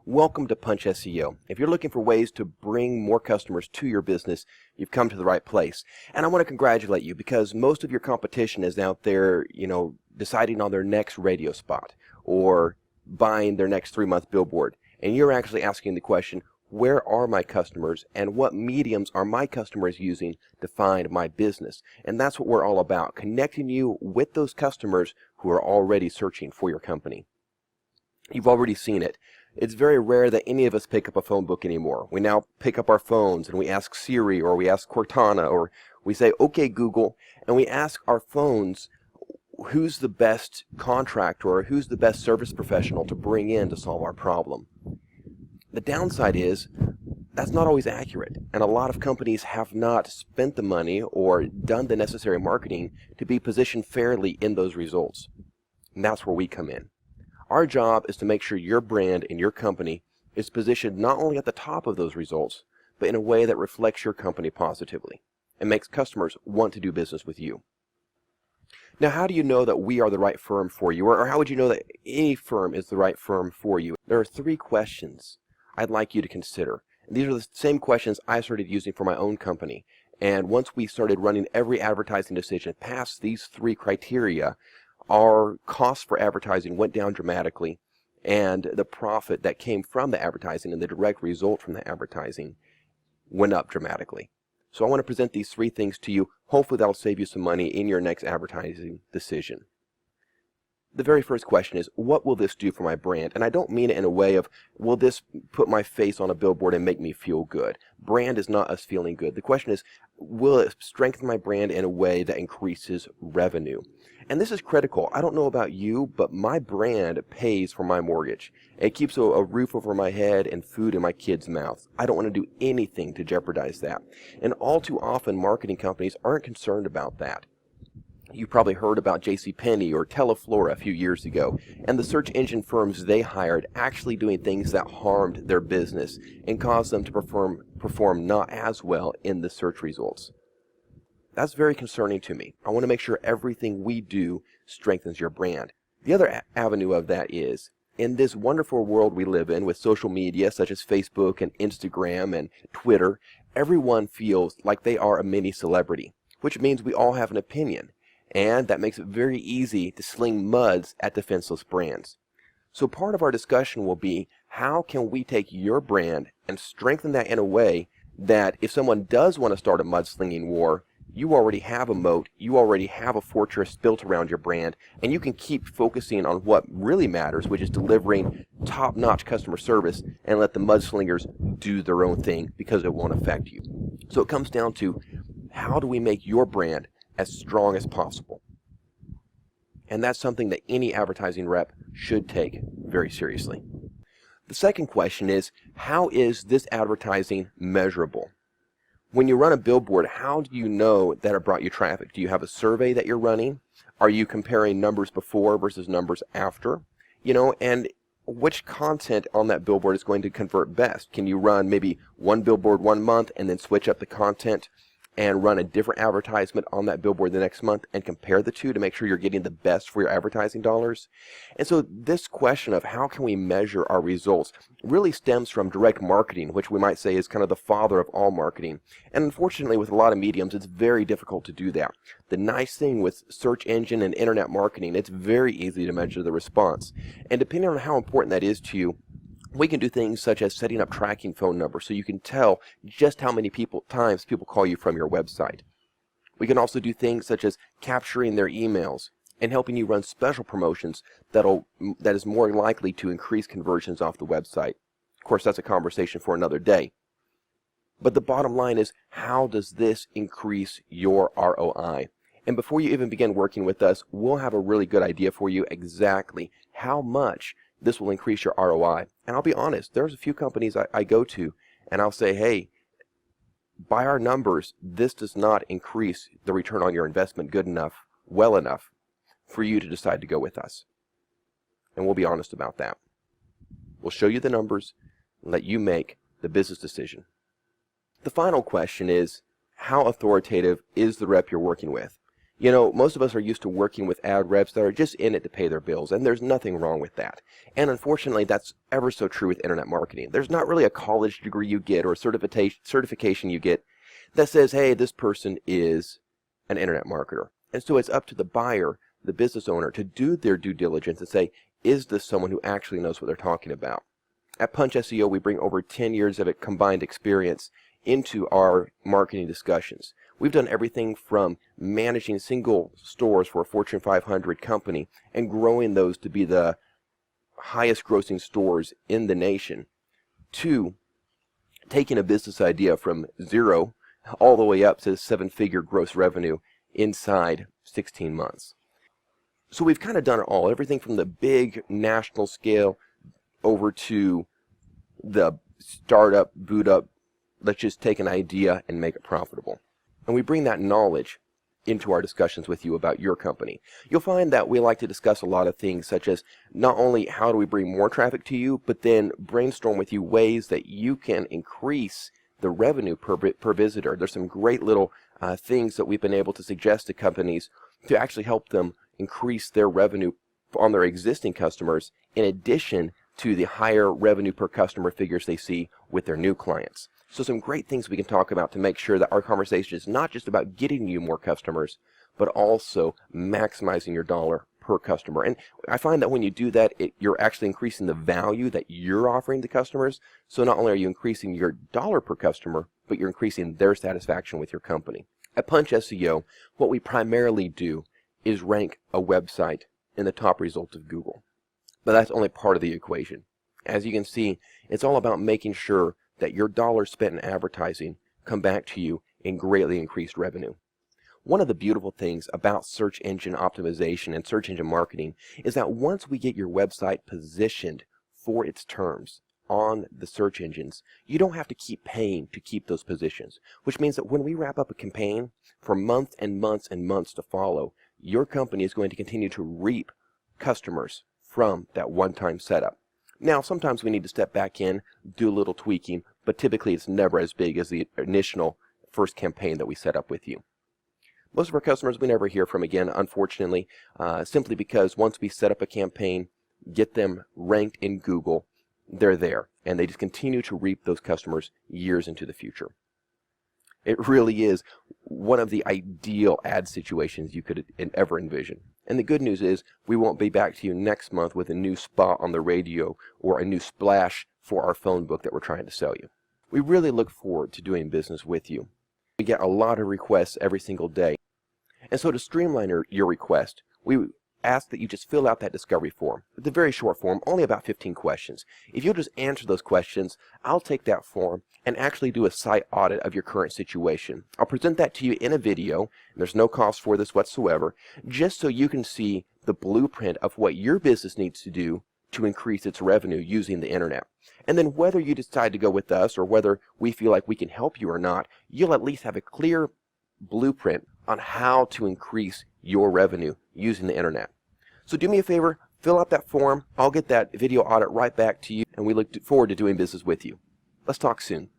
Welcome to Punch SEO. If you're looking for ways to bring more customers to your business, you've come to the right place. And I want to congratulate you because most of your competition is out there, deciding on their next radio spot or buying their next 3-month billboard. And you're actually asking the question, where are my customers and what mediums are my customers using to find my business? And that's what we're all about, connecting you with those customers who are already searching for your company. You've already seen it. It's very rare that any of us pick up a phone book anymore. We now pick up our phones and we ask Siri or we ask Cortana or we say, okay, Google, and we ask our phones who's the best contractor or who's the best service professional to bring in to solve our problem. The downside is that's not always accurate, and a lot of companies have not spent the money or done the necessary marketing to be positioned fairly in those results. And that's where we come in. Our job is to make sure your brand and your company is positioned not only at the top of those results, but in a way that reflects your company positively and makes customers want to do business with you. Now, how do you know that we are the right firm for you, or how would you know that any firm is the right firm for you? There are 3 questions I'd like you to consider. These are the same questions I started using for my own company. And once we started running every advertising decision past these 3 criteria, our cost for advertising went down dramatically, and the profit that came from the advertising and the direct result from the advertising went up dramatically. So I want to present these 3 things to you. Hopefully that'll save you some money in your next advertising decision. The very first question is, what will this do for my brand? And I don't mean it in a way of, will this put my face on a billboard and make me feel good? Brand is not us feeling good. The question is, will it strengthen my brand in a way that increases revenue? And this is critical. I don't know about you, but my brand pays for my mortgage. It keeps a roof over my head and food in my kids' mouths. I don't want to do anything to jeopardize that. And all too often, marketing companies aren't concerned about that. You probably heard about JCPenney or Teleflora a few years ago, and the search engine firms they hired actually doing things that harmed their business and caused them to perform not as well in the search results. That's very concerning to me. I want to make sure everything we do strengthens your brand. The other avenue of that is, in this wonderful world we live in with social media such as Facebook and Instagram and Twitter, everyone feels like they are a mini celebrity, which means we all have an opinion. And that makes it very easy to sling muds at defenseless brands. So part of our discussion will be, how can we take your brand and strengthen that in a way that if someone does want to start a mudslinging war, you already have a moat, you already have a fortress built around your brand, and you can keep focusing on what really matters, which is delivering top-notch customer service, and let the mudslingers do their own thing because it won't affect you. So it comes down to, how do we make your brand as strong as possible? And that's something that any advertising rep should take very seriously. The second question is, how is this advertising measurable? When you run a billboard, how do you know that it brought you traffic? Do you have a survey that you're running? Are you comparing numbers before versus numbers after? And which content on that billboard is going to convert best? Can you run maybe one billboard 1 month and then switch up the content and run a different advertisement on that billboard the next month and compare the two to make sure you're getting the best for your advertising dollars? And so this question of how can we measure our results really stems from direct marketing, which we might say is kind of the father of all marketing. And unfortunately, with a lot of mediums, it's very difficult to do that. The nice thing with search engine and internet marketing, it's very easy to measure the response. And depending on how important that is to you, we can do things such as setting up tracking phone numbers so you can tell just how many times people call you from your website. We can also do things such as capturing their emails and helping you run special promotions that is more likely to increase conversions off the website. Of course, that's a conversation for another day. But the bottom line is, how does this increase your ROI? And before you even begin working with us, we'll have a really good idea for you exactly how much this will increase your ROI. And I'll be honest, there's a few companies I go to and I'll say, hey, by our numbers, this does not increase the return on your investment good enough, well enough for you to decide to go with us. And we'll be honest about that. We'll show you the numbers and let you make the business decision. The final question is, how authoritative is the rep you're working with? You know, most of us are used to working with ad reps that are just in it to pay their bills, and there's nothing wrong with that. And unfortunately, that's ever so true with internet marketing. There's not really a college degree you get or a certification you get that says, hey, this person is an internet marketer. And so it's up to the buyer, the business owner, to do their due diligence and say, is this someone who actually knows what they're talking about? At Punch SEO, we bring over 10 years of combined experience into our marketing discussions. We've done everything from managing single stores for a Fortune 500 company and growing those to be the highest grossing stores in the nation, to taking a business idea from zero all the way up to 7-figure gross revenue inside 16 months. So we've kind of done it all, everything from the big national scale over to the startup, boot up, let's just take an idea and make it profitable. And we bring that knowledge into our discussions with you about your company. You'll find that we like to discuss a lot of things, such as not only how do we bring more traffic to you, but then brainstorm with you ways that you can increase the revenue per visitor. There's some great little things that we've been able to suggest to companies to actually help them increase their revenue on their existing customers, in addition to the higher revenue per customer figures they see with their new clients. So some great things we can talk about to make sure that our conversation is not just about getting you more customers, but also maximizing your dollar per customer. And I find that when you do that, you're actually increasing the value that you're offering to customers. So not only are you increasing your dollar per customer, but you're increasing their satisfaction with your company. At Punch SEO, what we primarily do is rank a website in the top results of Google. But that's only part of the equation. As you can see, it's all about making sure that your dollars spent in advertising come back to you in greatly increased revenue. One of the beautiful things about search engine optimization and search engine marketing is that once we get your website positioned for its terms on the search engines, you don't have to keep paying to keep those positions, which means that when we wrap up a campaign for months and months and months to follow, your company is going to continue to reap customers from that one-time setup. Now, sometimes we need to step back in, do a little tweaking, but typically it's never as big as the initial first campaign that we set up with you. Most of our customers we never hear from again, unfortunately, simply because once we set up a campaign, get them ranked in Google, they're there, and they just continue to reap those customers years into the future. It really is one of the ideal ad situations you could ever envision. And the good news is we won't be back to you next month with a new spot on the radio or a new splash for our phone book that we're trying to sell you. We really look forward to doing business with you. We get a lot of requests every single day. And so to streamline your request, we ask that you just fill out that discovery form. It's a very short form, only about 15 questions. If you'll just answer those questions, I'll take that form and actually do a site audit of your current situation. I'll present that to you in a video, and there's no cost for this whatsoever, just so you can see the blueprint of what your business needs to do to increase its revenue using the internet. And then whether you decide to go with us or whether we feel like we can help you or not, you'll at least have a clear blueprint on how to increase your revenue using the internet. So do me a favor, fill out that form. I'll get that video audit right back to you, and we look forward to doing business with you. Let's talk soon.